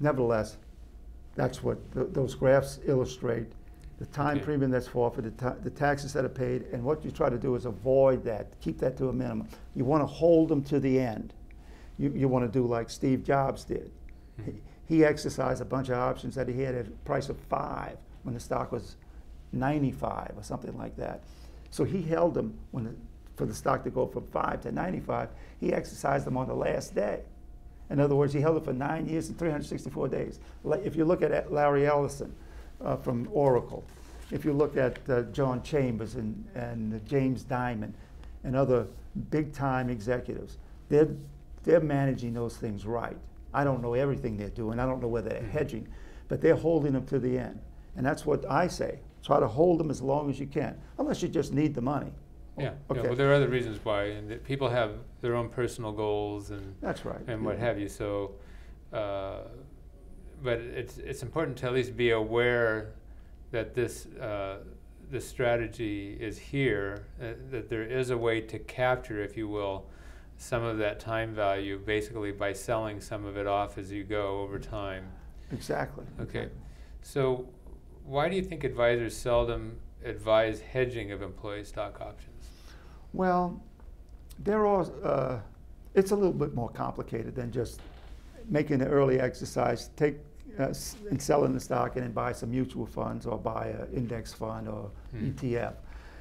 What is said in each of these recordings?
nevertheless, that's what those graphs illustrate. The time premium that's forfeited, the taxes that are paid, and what you try to do is avoid that, keep that to a minimum. You want to hold them to the end. You want to do like Steve Jobs did. He exercised a bunch of options that he had at a price of 5 when the stock was 95 or something like that. So he held them for the stock to go from 5 to 95. He exercised them on the last day. In other words, he held it for 9 years and 364 days. If you look at Larry Ellison from Oracle, if you look at John Chambers and James Dimon and other big-time executives, they're managing those things right. I don't know everything they're doing. I don't know whether they're hedging, but they're holding them to the end. And that's what I say. Try to hold them as long as you can, unless you just need the money. Yeah. Okay. Yeah, well, there are other reasons why, and people have their own personal goals and that's right, and what have you. So, but it's important to at least be aware that this strategy is here, that there is a way to capture, if you will, some of that time value, basically by selling some of it off as you go over time. Exactly. Okay. Exactly. So, why do you think advisors seldom advise hedging of employee stock options? Well, they're all, it's a little bit more complicated than just making an early exercise, and selling the stock and then buy some mutual funds or buy an index fund or ETF.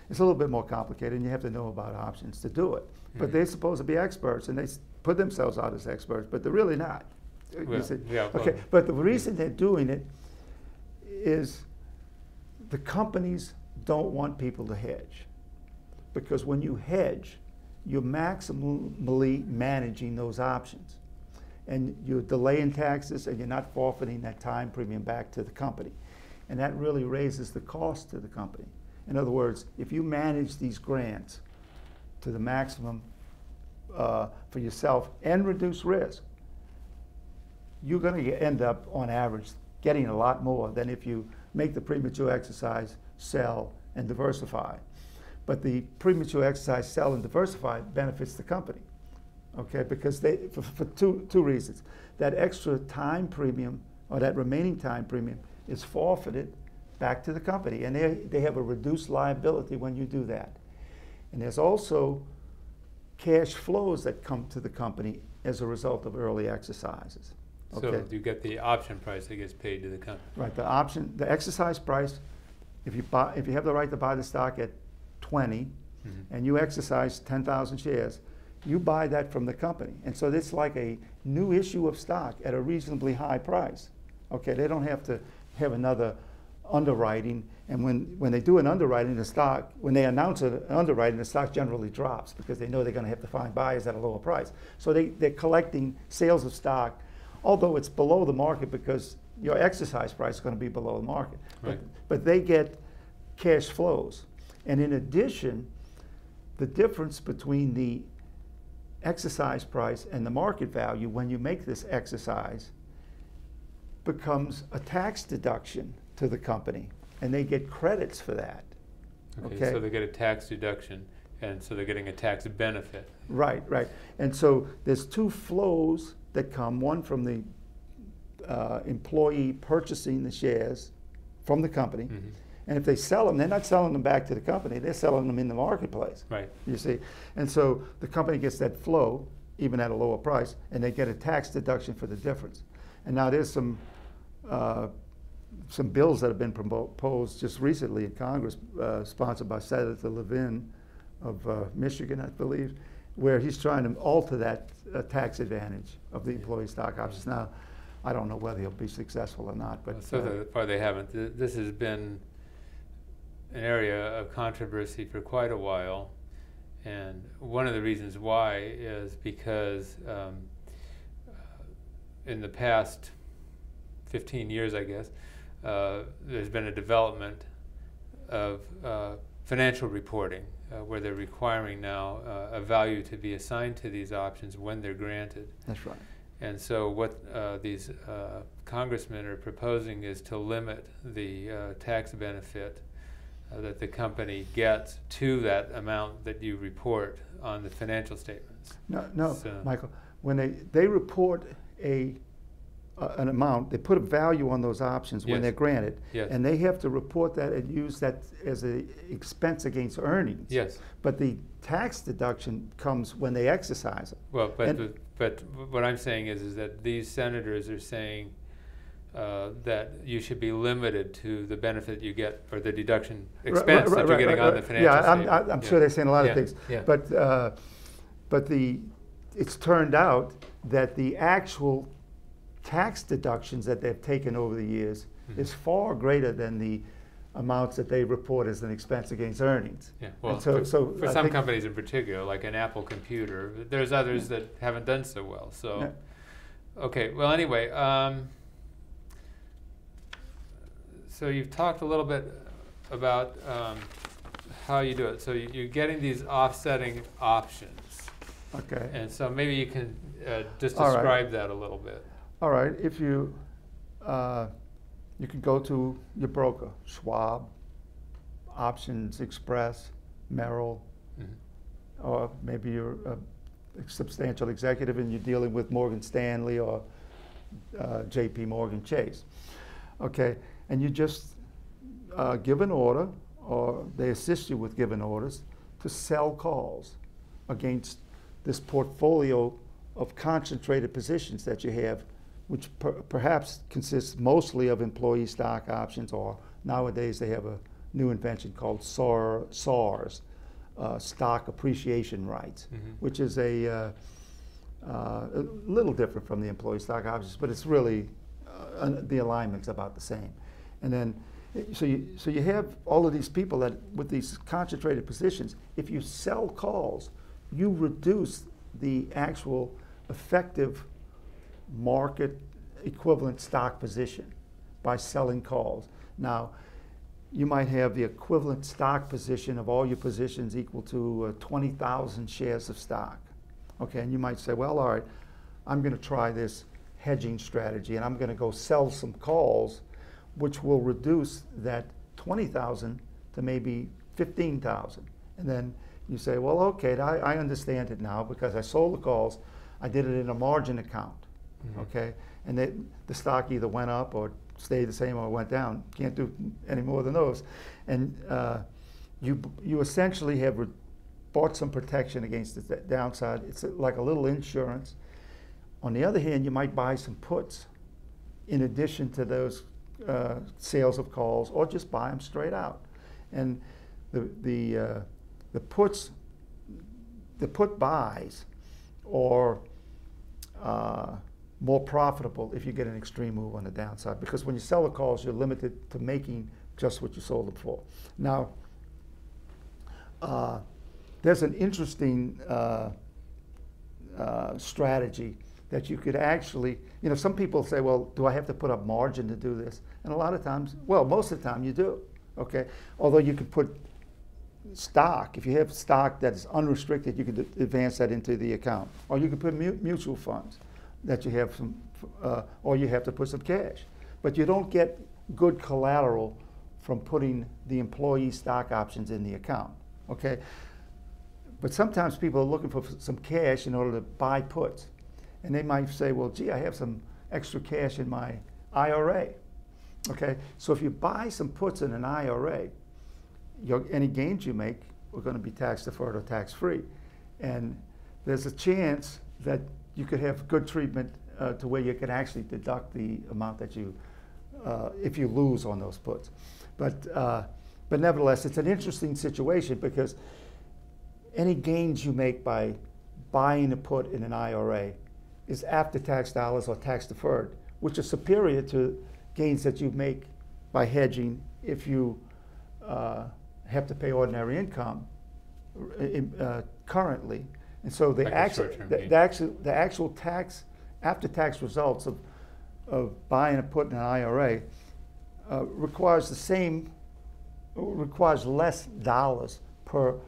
It's a little bit more complicated, and you have to know about options to do it. But they're supposed to be experts, and they put themselves out as experts, but they're really not. Well, yeah, well, okay, but the reason they're doing it is the companies don't want people to hedge. Because when you hedge, you're maximally managing those options. And you're delaying taxes, and you're not forfeiting that time premium back to the company. And that really raises the cost to the company. In other words, if you manage these grants to the maximum for yourself and reduce risk, you're going to end up, on average, getting a lot more than if you make the premature exercise, sell, and diversify. But the premature exercise, sell, and diversify benefits the company, okay? Because for two reasons. That extra time premium, or that remaining time premium, is forfeited back to the company, and they have a reduced liability when you do that. And there's also cash flows that come to the company as a result of early exercises. Okay? So you get the option price that gets paid to the company. Right, the exercise price, if you have the right to buy the stock at 20, and you exercise 10,000 shares, you buy that from the company. And so it's like a new issue of stock at a reasonably high price. Okay, they don't have to have another underwriting, and when they do an underwriting, the stock, when they announce an underwriting, the stock generally drops because they know they're going to have to find buyers at a lower price. So they're collecting sales of stock, although it's below the market because your exercise price is going to be below the market. Right. But they get cash flows. And in addition, the difference between the exercise price and the market value when you make this exercise becomes a tax deduction to the company, and they get credits for that. Okay, so they get a tax deduction, and so they're getting a tax benefit. Right, right. And so there's two flows that come, one from the employee purchasing the shares from the company, and if they sell them, they're not selling them back to the company, they're selling them in the marketplace. Right. You see? And so the company gets that flow, even at a lower price, and they get a tax deduction for the difference. And now there's some bills that have been proposed just recently in Congress, sponsored by Senator Levin of Michigan, I believe, where he's trying to alter that tax advantage of the employee stock options. Now, I don't know whether he'll be successful or not, but so far they haven't. This has been an area of controversy for quite a while, and one of the reasons why is because in the past 15 years, I guess, there's been a development of financial reporting where they're requiring now a value to be assigned to these options when they're granted. That's right. And so what these congressmen are proposing is to limit the tax benefit that the company gets to that amount that you report on the financial statements. No, so, Michael, when they report a an amount, they put a value on those options when Yes. they're granted, Yes. and they have to report that and use that as an expense against earnings. Yes. But the tax deduction comes when they exercise it. Well, And- but what I'm saying is that these senators are saying that you should be limited to the benefit you get, or the deduction expense that you're getting on the financial yeah, statement. I'm sure they're saying a lot Yeah, of things. yeah. But it's turned out that the actual tax deductions that they've taken over the years is far greater than the amounts that they report as an expense against earnings. Yeah, well, And for I some think- companies in particular, like an Apple computer, there's others that haven't done so well. So, Yeah. okay, well, anyway, so you've talked a little bit about how you do it. So you're getting these offsetting options, Okay. and so maybe you can just All right. describe that a little bit. All right. If you can go to your broker, Schwab, Options Express, Merrill, Mhm. or maybe you're a substantial executive and you're dealing with Morgan Stanley or JP Morgan Chase. Okay, and you just give an order, or they assist you with giving orders to sell calls against this portfolio of concentrated positions that you have, which perhaps consists mostly of employee stock options, or nowadays they have a new invention called SARs, stock appreciation rights, Mhm. which is a little different from the employee stock options, but it's really the alignment's about the same. And then, so you have all of these people that with these concentrated positions. If you sell calls, you reduce the actual effective market equivalent stock position by selling calls. Now, you might have the equivalent stock position of all your positions equal to 20,000 shares of stock. Okay, and you might say, well, all right, I'm going to try this hedging strategy, and I'm going to go sell some calls, which will reduce that 20,000 to maybe 15,000. And then you say, well, okay, I understand it now because I sold the calls. I did it in a margin account. Mhm. Okay, and the stock either went up or stayed the same or went down. Can't do any more than those. And you essentially have bought some protection against the downside. It's like a little insurance. On the other hand, you might buy some puts in addition to those sales of calls, or just buy them straight out. And the puts, the put buys, or more profitable if you get an extreme move on the downside, because when you sell the calls, you're limited to making just what you sold them for. Now, there's an interesting strategy that you could actually, some people say, well, do I have to put up margin to do this? And a lot of times, well, most of the time you do, okay? Although you could put stock, if you have stock that is unrestricted, you could advance that into the account. Or you could put mutual funds that you have some, or you have to put some cash. But you don't get good collateral from putting the employee stock options in the account, okay? But sometimes people are looking for some cash in order to buy puts. And they might say, well, gee, I have some extra cash in my IRA, okay? So if you buy some puts in an IRA, any gains you make are going to be tax deferred or tax free. And there's a chance that you could have good treatment to where you can actually deduct the amount that you, if you lose on those puts. But nevertheless, it's an interesting situation because any gains you make by buying a put in an IRA is after-tax dollars or tax deferred, which is superior to gains that you make by hedging if you have to pay ordinary income currently. And so the actual tax, after-tax results of buying a put in an IRA requires less dollars per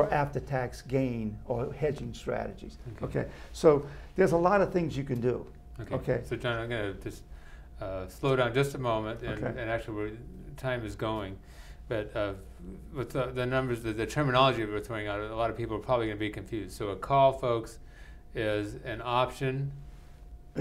after-tax gain or hedging strategies. Okay, so there's a lot of things you can do. Okay. So John, I'm going to just slow down just a moment, and, Okay. and actually time is going. But with the numbers, the terminology we're throwing out, a lot of people are probably going to be confused. So a call, folks, is an option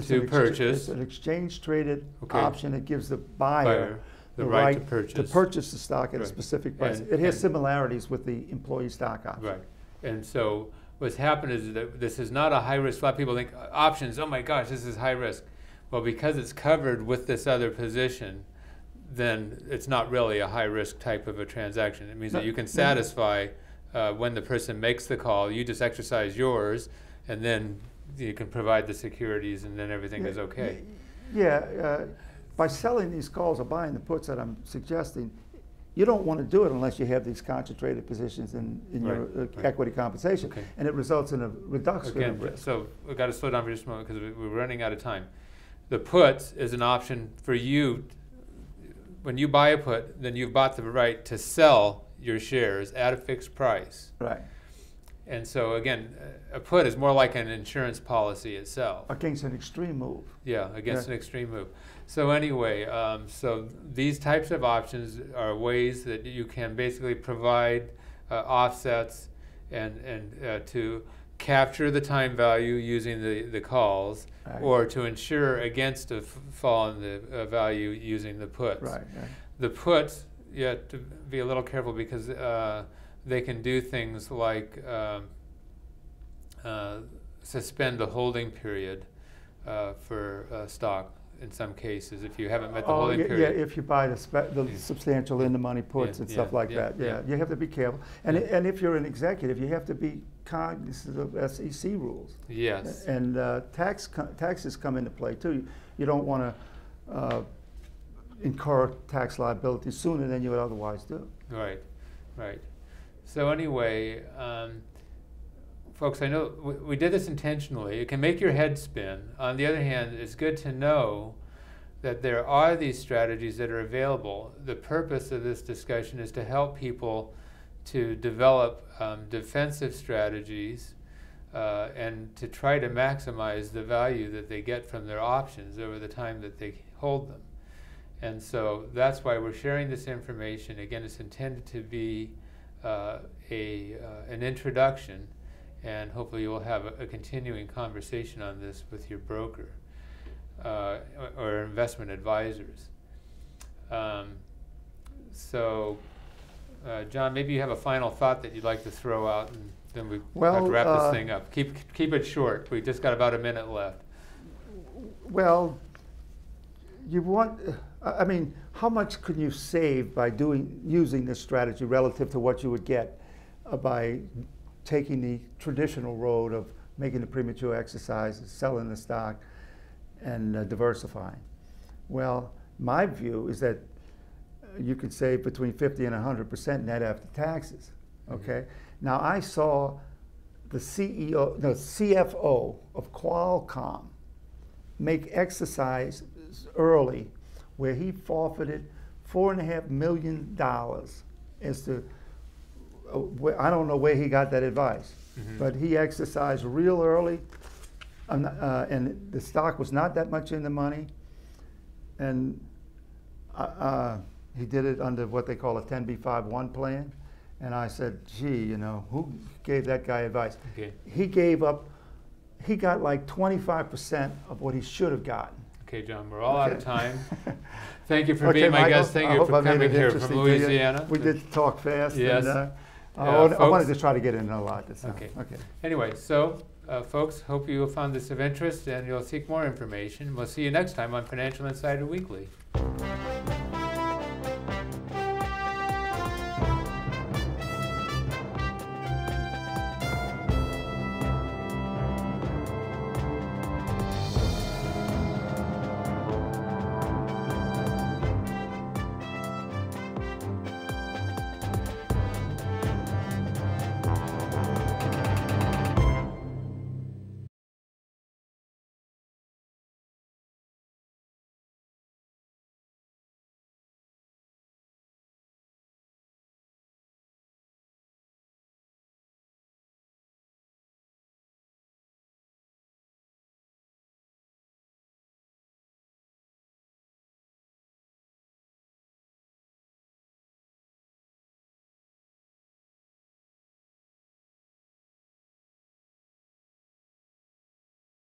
to purchase. It's an exchange-traded Okay. option that gives the buyer the right to purchase. the stock at a Right. specific price. And- It has and- similarities with the employee stock option. Right. And so what's happened is that this is not a high risk. A lot of people think options, oh my gosh, this is high risk. Well, because it's covered with this other position, then it's not really a high risk type of a transaction. It means that you can satisfy when the person makes the call, you just exercise yours, and then you can provide the securities, and then everything is okay. Yeah, by selling these calls or buying the puts that I'm suggesting, you don't want to do it unless you have these concentrated positions in your Right. equity compensation, Okay. and it results in a reduction Again, of risk. so we've got to slow down for just a moment because we're running out of time. The puts is an option for you. When you buy a put, then you've bought the right to sell your shares at a fixed price. Right. And so again, a put is more like an insurance policy itself. Against an extreme move. Yeah, against Yeah. an extreme move. So anyway, so these types of options are ways that you can basically provide offsets and to capture the time value using the calls, Right. or to insure against a fall in the value using the puts. Right. The puts, you have to be a little careful because they can do things like suspend the holding period for stock in some cases if you haven't met the holding yeah, period. if you buy the Yeah. substantial in-the-money puts Yeah, and stuff yeah, like yeah, that. Yeah, yeah. you have to be careful. And Yeah. and if you're an executive, you have to be cognizant of SEC rules. Yes. And taxes come into play too. You don't want to incur tax liability sooner than you would otherwise do. Right, right. So anyway, folks, I know we did this intentionally. It can make your head spin. On the other hand, it's good to know that there are these strategies that are available. The purpose of this discussion is to help people to develop defensive strategies and to try to maximize the value that they get from their options over the time that they hold them. And so that's why we're sharing this information. Again, it's intended to be an introduction, and hopefully you'll have a continuing conversation on this with your broker or investment advisors. John, maybe you have a final thought that you'd like to throw out, and then we have to wrap this thing up. Keep it short. We just got about a minute left. Well, you want, I mean, how much can you save by using this strategy relative to what you would get by taking the traditional road of making the premature exercises, selling the stock, and diversifying? Well, my view is that you could save between 50 and 100% net after taxes. Okay. Now I saw the CFO of Qualcomm make exercise early where he forfeited $4.5 million as to I don't know where he got that advice, but he exercised real early, and the stock was not that much in the money, and he did it under what they call a 10b5-1 plan. And I said, gee, you know, who gave that guy advice? Okay. He got like 25% of what he should have gotten. Okay, John, we're all out of time. Thank you for Okay, being my Michael, guest. Thank I you hope for I made coming it here from interesting to you. Louisiana. We did talk fast. Yes. And, I folks. wanted to try to get into a lot this time. Okay. Okay. Anyway, so folks, hope you found this of interest and you'll seek more information. We'll see you next time on Financial Insider Weekly.